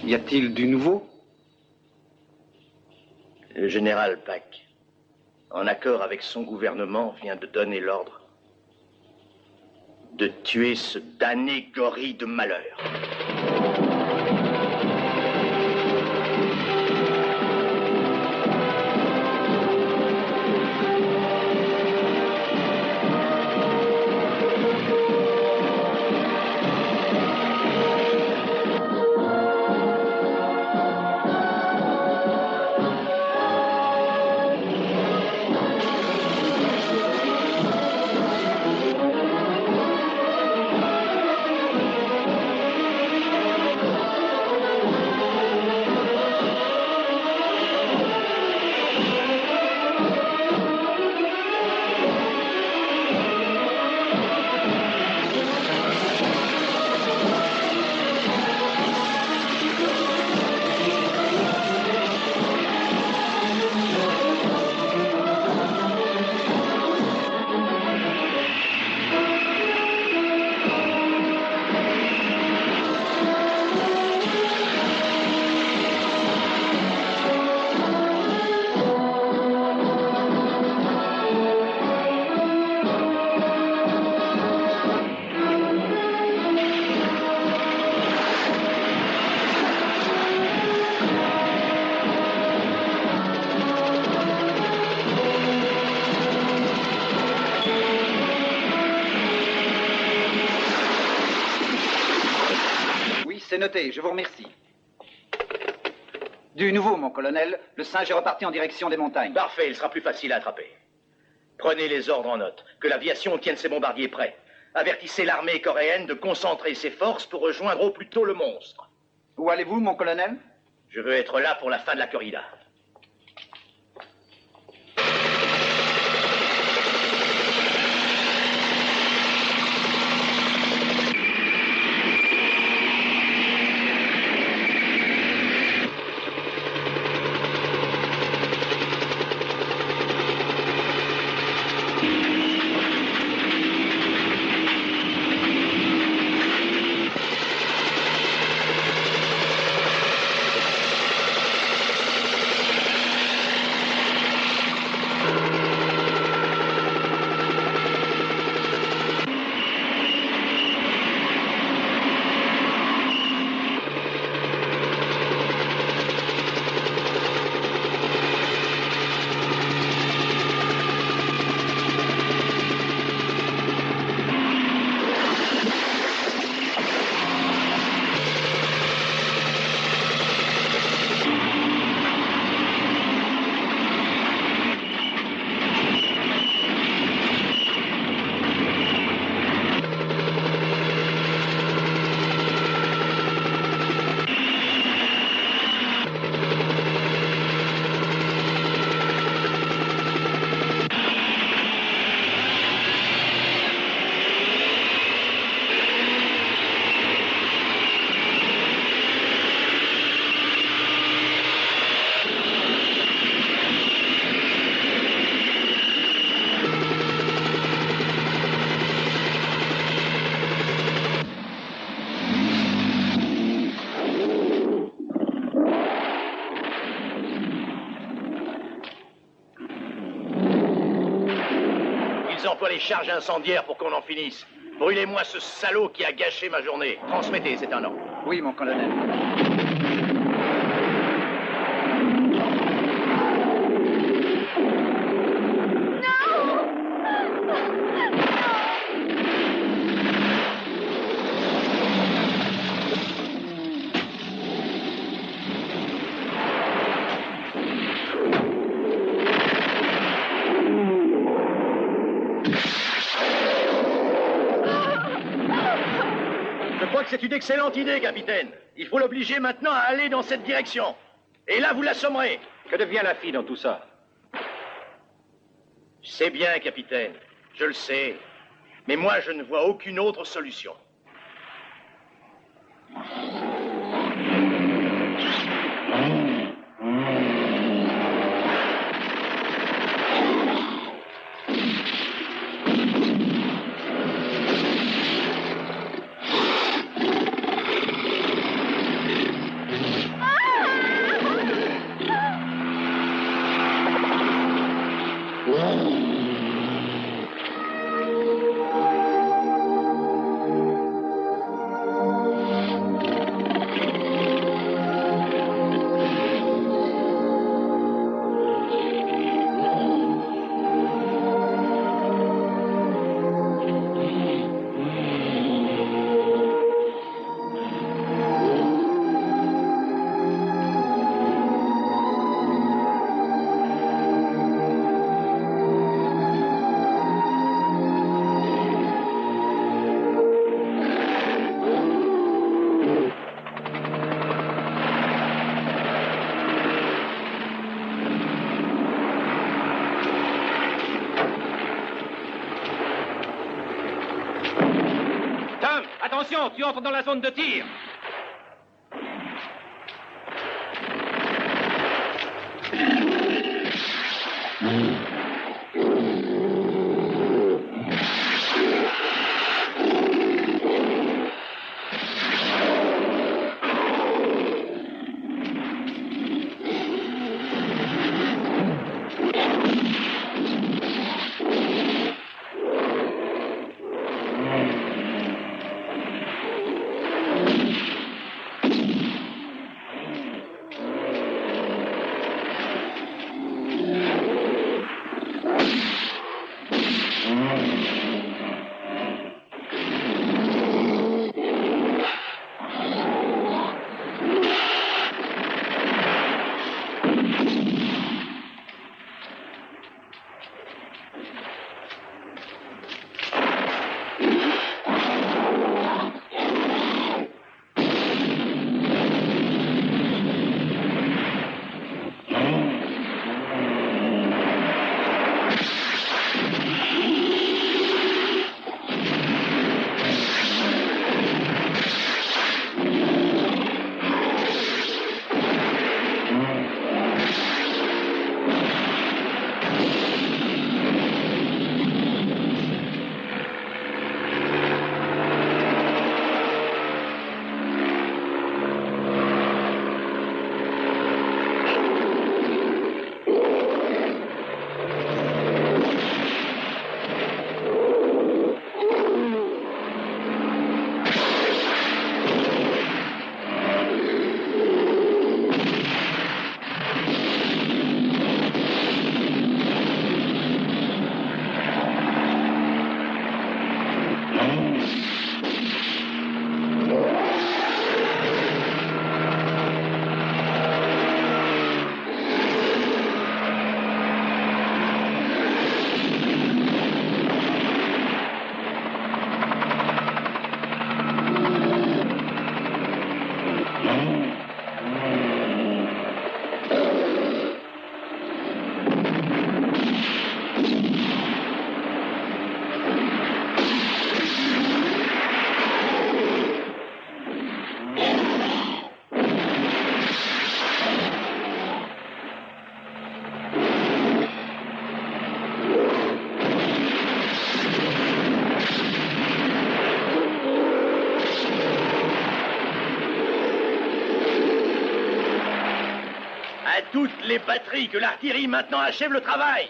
S2: Y a-t-il du nouveau?
S6: Le général Pack, en accord avec son gouvernement, vient de donner l'ordre de tuer ce damné gorille de malheur.
S2: C'est noté, je vous remercie. Du nouveau, mon colonel, le singe est reparti en direction des montagnes.
S6: Parfait, il sera plus facile à attraper. Prenez les ordres en note, que l'aviation tienne ses bombardiers prêts. Avertissez l'armée coréenne de concentrer ses forces pour rejoindre au plus tôt le monstre.
S2: Où allez-vous, mon colonel?
S6: Je veux être là pour la fin de la corrida. Emploie les charges incendiaires pour qu'on en finisse. Brûlez-moi ce salaud qui a gâché ma journée. Transmettez, c'est un ordre.
S2: Oui, mon colonel.
S6: c'est une excellente idée, capitaine. Il faut l'obliger maintenant à aller dans cette direction. Et là, vous l'assommerez.
S4: Que devient la fille dans tout ça?
S6: C'est bien, capitaine. Je le sais. Mais moi, je ne vois aucune autre solution.
S4: Attention, tu entres dans la zone de tir.
S6: À toutes les batteries, que l'artillerie maintenant achève le travail.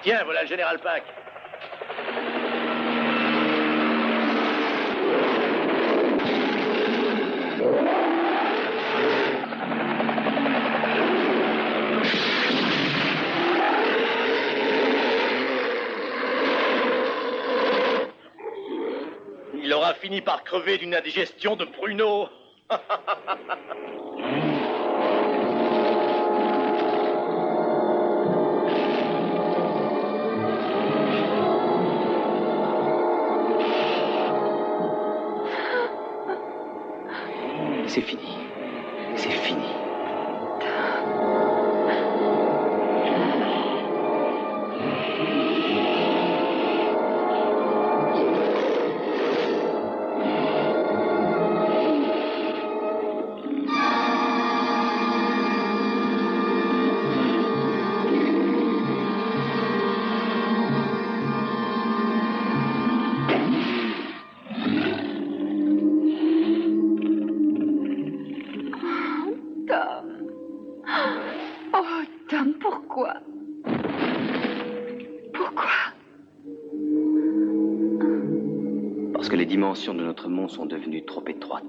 S6: Tiens, voilà le général Pack. Il aura fini par crever d'une indigestion de pruneaux.
S1: C'est fini. C'est fini.
S3: Tom. Oh, Tom, pourquoi? Pourquoi?
S1: Parce que les dimensions de notre monde sont devenues trop étroites.